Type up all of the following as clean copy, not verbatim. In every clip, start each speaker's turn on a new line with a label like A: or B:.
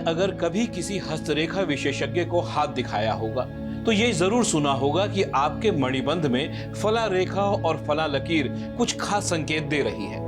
A: अगर कभी किसी हस्तरेखा विशेषज्ञ को हाथ दिखाया होगा तो ये जरूर सुना होगा कि आपके मणिबंध में फला रेखा और फला लकीर कुछ खास संकेत दे रही है।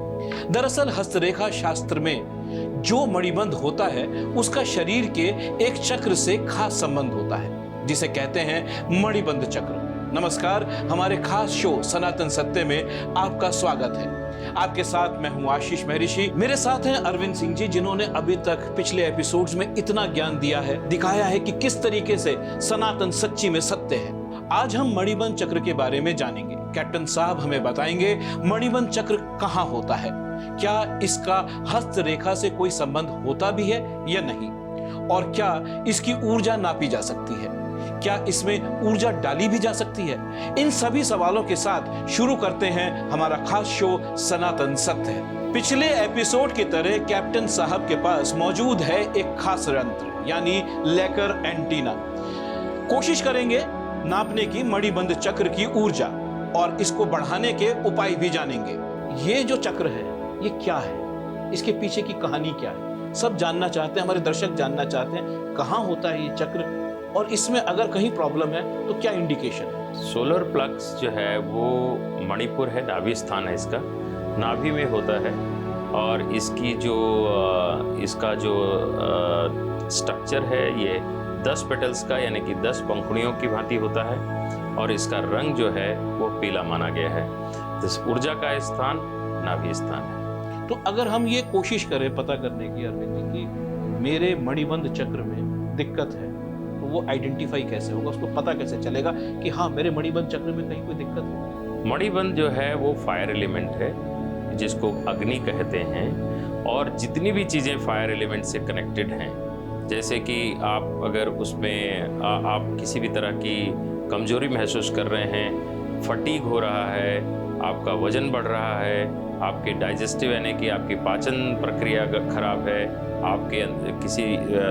A: दरअसल हस्तरेखा शास्त्र में जो मणिबंध होता है उसका शरीर के एक चक्र से खास संबंध होता है, जिसे कहते हैं मणिबंध चक्र। नमस्कार, हमारे खास शो सनातन सत्य में आपका स्वागत है। आपके साथ मैं हूं आशीष महर्षि, मेरे साथ हैं अरविंद सिंह जी, जिन्होंने अभी तक पिछले एपिसोड्स में इतना ज्ञान दिया है, दिखाया है कि किस तरीके से सनातन सच्ची में सत्य है। आज हम मणिबंध चक्र के बारे में जानेंगे। कैप्टन साहब हमें बताएंगे मणिबंध चक्र कहाँ होता है, क्या इसका हस्तरेखा से कोई संबंध होता भी है या नहीं, और क्या इसकी ऊर्जा नापी जा सकती है, क्या इसमें ऊर्जा डाली भी जा सकती है। इन सभी सवालों के साथ शुरू करते हैं हमारा खास शो सनातन सत्य है। पिछले एपिसोड की तरह कैप्टन साहब के पास मौजूद है एक खास यंत्र, यानी लेकर एंटीना। कोशिश करेंगे नापने की मणिबंध चक्र की ऊर्जा और इसको बढ़ाने के उपाय भी जानेंगे। ये जो चक्र है ये क्या है, इसके पीछे की कहानी क्या है, सब जानना चाहते हैं, हमारे दर्शक जानना चाहते हैं कहाँ होता है ये चक्र, और इसमें अगर कहीं प्रॉब्लम है तो क्या इंडिकेशन है।
B: सोलर प्लक्स जो है वो मणिपुर है, नाभि स्थान है इसका, नाभि में होता है। और इसका जो स्ट्रक्चर है ये 10 पेटल्स का, यानी कि 10 पंखुड़ियों की भांति होता है, और इसका रंग जो है वो पीला माना गया है। तो ऊर्जा का स्थान नाभि स्थान है।
A: तो अगर हम ये कोशिश करें पता करने की अरविंद जी कि मेरे मणिबंध चक्र में दिक्कत है, तो वो आइडेंटिफाई कैसे होगा, उसको पता कैसे चलेगा कि हाँ मेरे मणिबंध चक्र में कहीं कोई दिक्कत है।
B: मणिबंध जो है वो फायर एलिमेंट है, जिसको अग्नि कहते हैं, और जितनी भी चीज़ें फायर एलिमेंट से कनेक्टेड हैं, जैसे कि आप अगर उसमें आप किसी भी तरह की कमजोरी महसूस कर रहे हैं, फटीग हो रहा है, आपका वजन बढ़ रहा है, आपके डाइजेस्टिव यानी कि आपकी पाचन प्रक्रिया खराब है, आपके किसी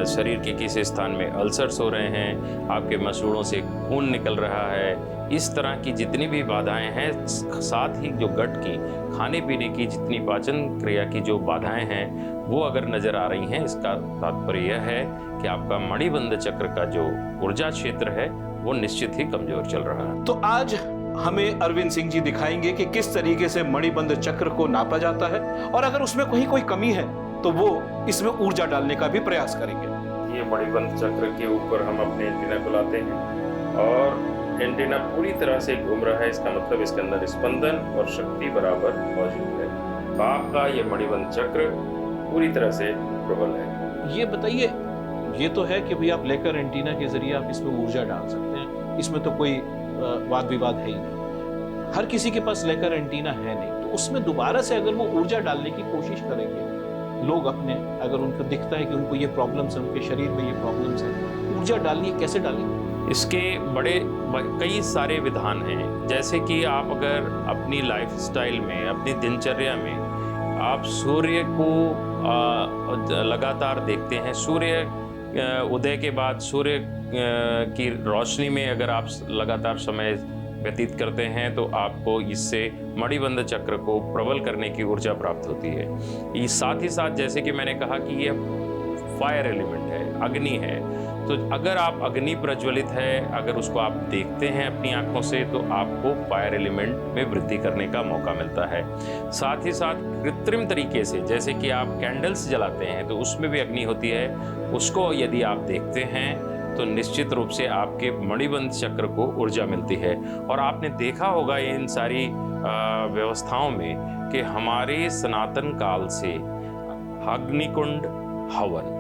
B: शरीर के किसी स्थान में अल्सर्स हो रहे हैं, आपके मसूड़ों से खून निकल रहा है, इस तरह की जितनी भी बाधाएं हैं, साथ ही जो गट की खाने पीने की जितनी पाचन क्रिया की जो बाधाएं हैं वो अगर नज़र आ रही हैं, इसका तात्पर्य यह है कि आपका मणिबंध चक्र का जो ऊर्जा क्षेत्र है वो निश्चित ही कमज़ोर चल रहा है।
A: तो आज हमें अरविंद सिंह जी दिखाएंगे कि किस तरीके से मणिबंध चक्र को नापा जाता है, और अगर उसमें कहीं कोई कमी है तो वो इसमें ऊर्जा डालने का भी प्रयास करेंगे।
B: ये मणिबंध चक्र के ऊपर हम अपने एंटीना को लाते हैं और एंटीना पूरी तरह से घूम रहा है, इसका मतलब इसके अंदर स्पंदन और शक्ति बराबर मौजूद है। तो आपका ये मणिबंध चक्र पूरी तरह से प्रबल है।
A: ये बताइए, ये तो है कि भाई आप लेकर एंटीना के जरिए आप इसमें ऊर्जा डाल सकते हैं, इसमें तो कोई वाद विवाद है ही नहीं। हर किसी के पास लेकर एंटीना है नहीं, तो उसमें दोबारा से अगर वो ऊर्जा डालने की कोशिश करेंगे लोग अपने, अगर उनको दिखता है कि उनको ये प्रॉब्लम्स है, उनके शरीर में ये प्रॉब्लम्स है, ऊर्जा डालनी है, कैसे डालेंगे?
B: इसके कई सारे विधान हैं। जैसे कि आप अगर अपनी लाइफस्टाइल में, अपनी दिनचर्या में आप सूर्य को लगातार देखते हैं, सूर्य उदय के बाद सूर्य की रोशनी में अगर आप लगातार समय व्यतीत करते हैं तो आपको इससे मणिबंध चक्र को प्रबल करने की ऊर्जा प्राप्त होती है। ये साथ ही साथ जैसे कि मैंने कहा कि ये फायर एलिमेंट है, अग्नि है, तो अगर आप अग्नि प्रज्वलित है, अगर उसको आप देखते हैं अपनी आंखों से, तो आपको फायर एलिमेंट में वृद्धि करने का मौका मिलता है। साथ ही साथ कृत्रिम तरीके से, जैसे कि आप कैंडल्स जलाते हैं तो उसमें भी अग्नि होती है, उसको यदि आप देखते हैं तो निश्चित रूप से आपके मणिबंध चक्र को ऊर्जा मिलती है। और आपने देखा होगा इन सारी व्यवस्थाओं में कि हमारे सनातन काल से अग्निकुंड हवन,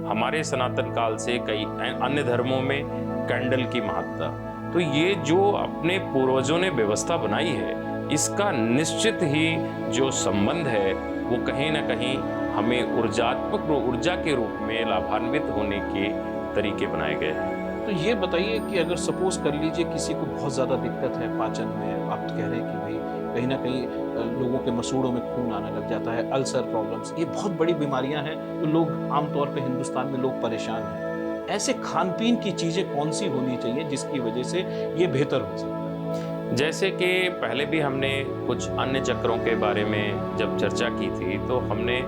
B: हमारे सनातन काल से कई अन्य धर्मों में कैंडल की महत्ता, तो ये जो अपने पूर्वजों ने व्यवस्था बनाई है, इसका निश्चित ही जो संबंध है वो कहीं ना कहीं हमें ऊर्जा के रूप में लाभान्वित होने के तरीके बनाए गए हैं।
A: तो ये बताइए कि अगर सपोज कर लीजिए किसी को बहुत ज़्यादा दिक्कत है पाचन में, आप कह रहे हैं कि भाई कहीं ना कहीं लोगों के मसूड़ों में खून आने लग जाता है, अल्सर प्रॉब्लम्स, ये बहुत बड़ी बीमारियां हैं, तो लोग आमतौर पे हिंदुस्तान में लोग परेशान हैं। ऐसे खान पीन की चीज़ें कौन सी होनी चाहिए जिसकी वजह से ये बेहतर हो सकता है?
B: जैसे कि पहले भी हमने कुछ अन्य चक्रों के बारे में जब चर्चा की थी, तो हमने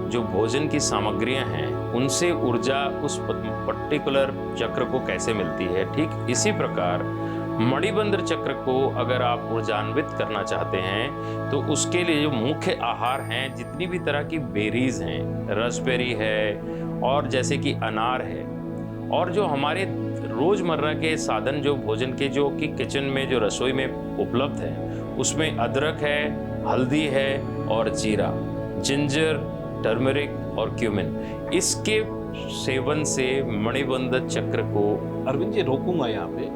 B: जो भोजन की सामग्रियां हैं उनसे ऊर्जा उस पर्टिकुलर चक्र को कैसे मिलती है, ठीक इसी प्रकार मणिबंध चक्र को अगर आप ऊर्जान्वित करना चाहते हैं तो उसके लिए जो मुख्य आहार हैं, जितनी भी तरह की बेरीज हैं, रसबेरी है और जैसे कि अनार है, और जो हमारे रोजमर्रा के साधन जो भोजन के जो कि किचन में जो रसोई में उपलब्ध है, उसमें अदरक है, हल्दी है और जीरा, जिंजर, टर्मरिक और क्यूमिन, इसके सेवन से मणिबंध चक्र को।
A: अरविंद जी रोकूंगा यहाँ पे,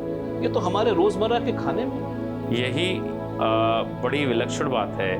A: ये तो हमारे रोजमर्रा के खाने में।
B: यही बड़ी विलक्षण बात है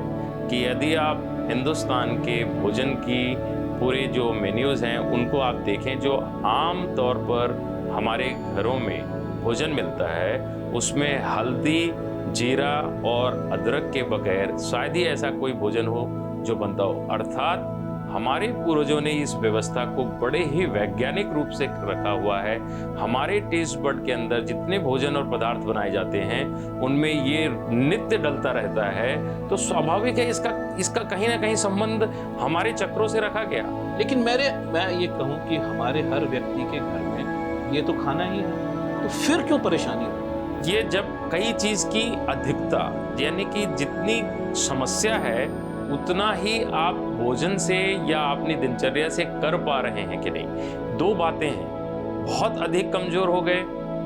B: कि यदि आप हिंदुस्तान के भोजन की पूरे जो मेन्यूज़ हैं उनको आप देखें, जो आम तौर पर हमारे घरों में भोजन मिलता है, उसमें हल्दी, जीरा और अदरक के बगैर शायद ही ऐसा कोई भोजन हो जो बनता हो। अर्थात हमारे पूर्वजों ने इस व्यवस्था को बड़े ही वैज्ञानिक रूप से रखा हुआ है। हमारे टेस्ट बड के अंदर जितने भोजन और पदार्थ बनाए जाते हैं उनमें ये नित्य डलता रहता है, तो स्वाभाविक है इसका कहीं ना कहीं संबंध हमारे चक्रों से रखा गया।
A: लेकिन मैं ये कहूँ कि हमारे हर व्यक्ति के घर में ये तो खाना ही है, तो फिर क्यों परेशानी हो?
B: ये जब कई चीज की अधिकता, यानी कि जितनी समस्या है उतना ही आप भोजन से या अपनी दिनचर्या से कर पा रहे हैं कि नहीं। दो बातें हैं, बहुत अधिक कमजोर हो गए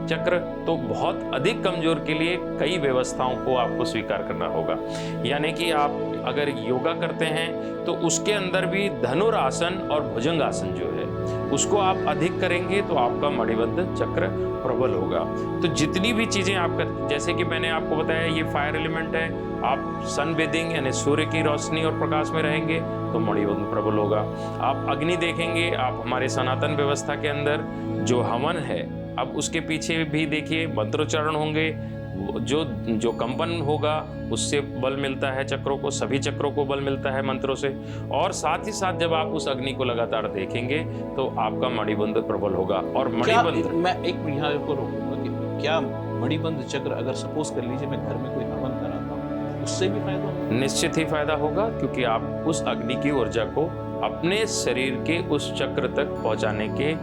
B: चक्र, तो बहुत अधिक कमजोर के लिए कई व्यवस्थाओं को आपको स्वीकार करना होगा। यानी कि आप अगर योगा करते हैं तो उसके अंदर भी धनुरासन और भुजंगासन जो है उसको आप अधिक करेंगे तो आपका मणिबंध चक्र प्रबल होगा। तो जितनी भी चीजें आपका, जैसे कि मैंने आपको बताया ये फायर एलिमेंट है, आप सन बेदिंग यानी सूर्य की रोशनी और प्रकाश में रहेंगे तो मणिबंध प्रबल होगा। आप अग्नि देखेंगे, आप हमारे सनातन व्यवस्था के अंदर जो हवन है, अब उसके पीछे भी देखिए मंत्रोच्चारण होंगे, जो कंपन होगा उससे बल मिलता है चक्रों को, सभी चक्रों को बल मिलता है मंत्रों से। और साथ ही साथ जब आप उस अग्नि को लगातार देखेंगे तो आपका मणिबंध प्रबल होगा। और मणिबंध,
A: मैं एक यहाँ को रोकूंगा कि क्या मणिबंध चक्र अगर सपोज कर लीजिए मैं घर में कोई हवन कराता हूँ, उससे भी फायदा होगा?
B: निश्चित ही फायदा होगा, क्योंकि आप उस अग्नि की ऊर्जा को अपने शरीर के उस चक्र तक पहुंचाने के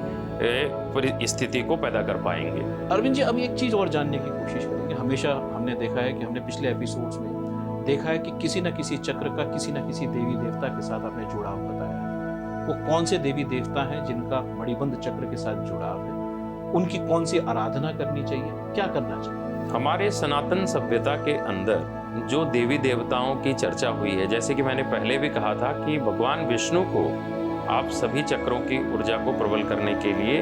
B: स्थिति को पैदा कर पाएंगे।
A: अरविंद जी, अब एक चीज और जानने की कोशिश करेंगे। हमेशा हमने देखा है कि हमने पिछले एपिसोड्स में देखा है कि किसी न किसी चक्र का किसी न किसी देवी देवता के साथ आपने जुड़ाव बताया है। वो कौन से देवी देवता हैं जिनका मणिबंध चक्र के साथ जुड़ाव है? उनकी कौन सी आराधना करनी चाहिए, क्या करना चाहिए?
B: हमारे सनातन सभ्यता के अंदर जो देवी देवताओं की चर्चा हुई है, जैसे कि मैंने पहले भी कहा था कि भगवान विष्णु को आप सभी चक्रों की ऊर्जा को प्रबल करने के लिए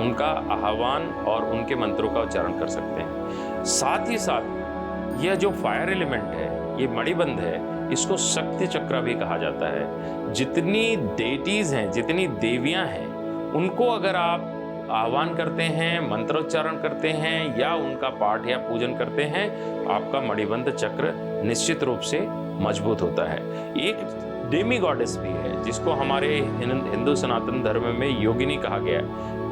B: उनका आह्वान और उनके मंत्रों का उच्चारण कर सकते हैं। साथ ही साथ यह जो फायर एलिमेंट है, ये मणिबंध है, इसको शक्ति चक्र भी कहा जाता है। जितनी डेटीज हैं, जितनी देवियां हैं, उनको अगर आप आह्वान करते हैं, मंत्रोच्चारण करते हैं या उनका पाठ या पूजन करते हैं, आपका मणिबंध चक्र निश्चित रूप से मजबूत होता है। एक डेमी गॉडेस भी है जिसको हमारे हिंदू सनातन धर्म में योगिनी कहा गया है,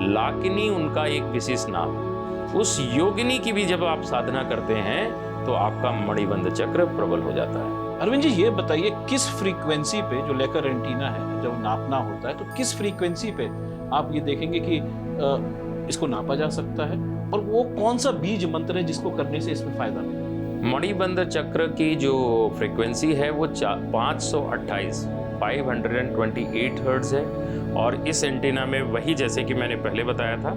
B: लाकिनी उनका एक विशेष नाम। उस योगिनी की भी जब आप साधना करते हैं तो आपका मणिबंध चक्र प्रबल हो जाता है।
A: अरविंद जी, ये बताइए किस फ्रीक्वेंसी पे, जो लेकर एंटीना है जब नापना होता है, तो किस फ्रीक्वेंसी पे आप ये देखेंगे कि इसको नापा जा सकता है, और वो कौन सा बीज मंत्र है जिसको करने से इसमें फायदा मिलेगा?
B: मणिबंध चक्र की जो फ्रीक्वेंसी है वो 528 हर्ट्ज है। और इस एंटीना में वही, जैसे कि मैंने पहले बताया था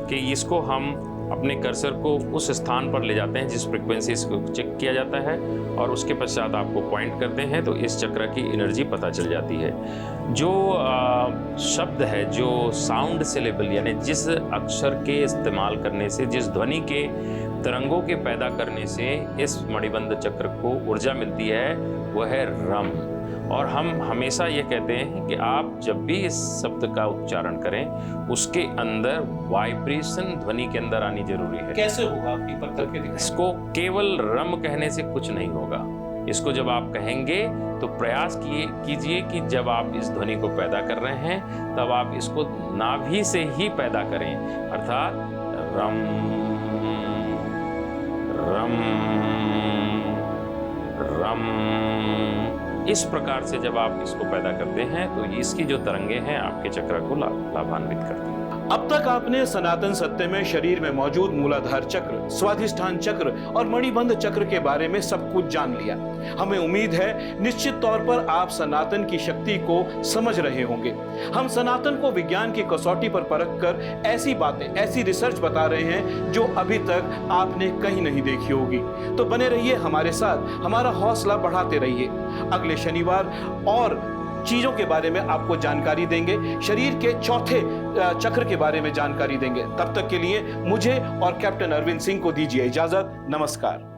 B: कि इसको हम अपने कर्सर को उस स्थान पर ले जाते हैं जिस फ्रीक्वेंसी को चेक किया जाता है, और उसके पश्चात आपको पॉइंट करते हैं तो इस चक्र की एनर्जी पता चल जाती है। जो शब्द है, जो साउंड सिलेबल, यानी जिस अक्षर के इस्तेमाल करने से, जिस ध्वनि के तरंगों के पैदा करने से इस मणिबंध चक्र को ऊर्जा मिलती है, वह है रम। और हम हमेशा ये कहते हैं कि आप जब भी इस शब्द का उच्चारण करें, उसके अंदर वाइब्रेशन ध्वनि के अंदर आनी जरूरी है।
A: कैसे होगा आप एक बार करके दिखाएं?
B: इसको केवल रम कहने से कुछ नहीं होगा। इसको जब आप कहेंगे तो प्रयास कीजिए कि जब आप इस ध्वनि को पैदा कर रहे हैं तब आप इसको नाभि से ही पैदा करें, अर्थात रम रम रम इस प्रकार से जब आप इसको पैदा करते हैं तो इसकी जो तरंगे हैं आपके चक्र को लाभान्वित करती हैं।
A: अब तक आपने सनातन सत्य में शरीर में मौजूद मूलाधार चक्र, स्वाधिष्ठान चक्र और मणिबंध चक्र के बारे में सब कुछ जान लिया। हमें उम्मीद है निश्चित तौर पर आप सनातन की शक्ति को समझ रहे होंगे। हम सनातन को विज्ञान की कसौटी पर परख कर ऐसी बातें, ऐसी रिसर्च बता रहे हैं जो अभी तक आपने कहीं नहीं देखी होगी। तो बने रहिए हमारे साथ, हमारा हौसला बढ़ाते रहिए। अगले शनिवार और चीजों के बारे में आपको जानकारी देंगे, शरीर के चौथे चक्र के बारे में जानकारी देंगे। तब तक के लिए मुझे और कैप्टन अरविंद सिंह को दीजिए इजाजत। नमस्कार।